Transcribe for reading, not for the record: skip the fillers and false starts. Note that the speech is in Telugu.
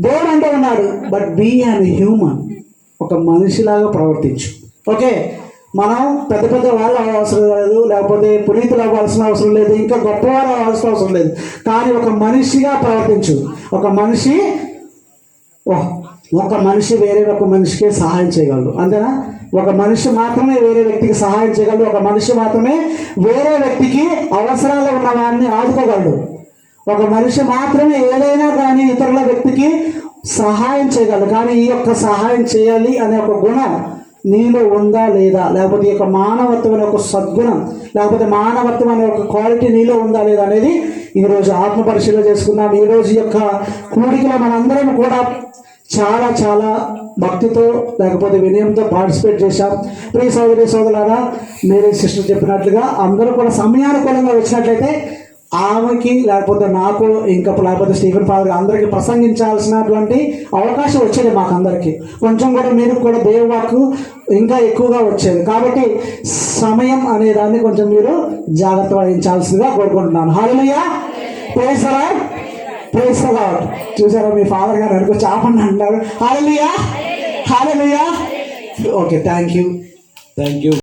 దేవుడు అంటూ ఉన్నాడు, బట్ బీ అన్ హ్యూమన్, ఒక మనిషిలాగా ప్రవర్తించు. ఓకే, మనం పెద్ద పెద్ద వాళ్ళు అవసరం లేదు, లేకపోతే పునీతులు అవ్వాల్సిన అవసరం లేదు, ఇంకా గొప్పవారు అవ్వాల్సిన అవసరం లేదు. కానీ ఒక మనిషిగా ప్రవర్తించు. ఒక మనిషి వేరే ఒక మనిషికి సహాయం చేయగలడు, అంతేనా? ఒక మనిషి మాత్రమే వేరే వ్యక్తికి సహాయం చేయగలడు. ఒక మనిషి మాత్రమే వేరే వ్యక్తికి అవసరాలు ఉన్న వారిని ఆదుకోగలడు. ఒక మనిషి మాత్రమే ఏదైనా కానీ ఇతరుల వ్యక్తికి సహాయం చేయగలడు. కానీ ఈ యొక్క సహాయం చేయాలి అనే ఒక గుణం నీలో ఉందా లేదా, లేకపోతే ఈ యొక్క మానవత్వం అనే ఒక సద్గుణం, లేకపోతే మానవత్వం అనే ఒక క్వాలిటీ నీలో ఉందా లేదా అనేది ఈరోజు ఆత్మ పరిశీలన చేసుకుందాం. ఈరోజు యొక్క కూడికలో మనందరం కూడా చాలా చాలా భక్తితో లేకపోతే వినయంతో పార్టిసిపేట్ చేశాం. ప్రియ సోదరి సోదరులారా, మేరీ సిస్టర్ చెప్పినట్లుగా అందరూ కూడా సమయానుకూలంగా వచ్చినట్లయితే ఆమెకి లేకపోతే నాకు ఇంకా లేకపోతే స్టీఫెన్ ఫాదర్ అందరికీ ప్రసంగించాల్సినటువంటి అవకాశం వచ్చేది మాకందరికీ. కొంచెం కూడా మీరు కూడా దేవువాకు ఇంకా ఎక్కువగా వచ్చేది. కాబట్టి సమయం అనే దాన్ని కొంచెం మీరు జాగ్రత్త వహించాల్సిందిగా కోరుకుంటున్నాను. Hallelujah, praise the Lord, praise the Lord. చూసారా, మీ ఫాదర్ గారు అనుకో చాపండి అంటున్నారు. Hallelujah, hallelujah. Okay, thank you.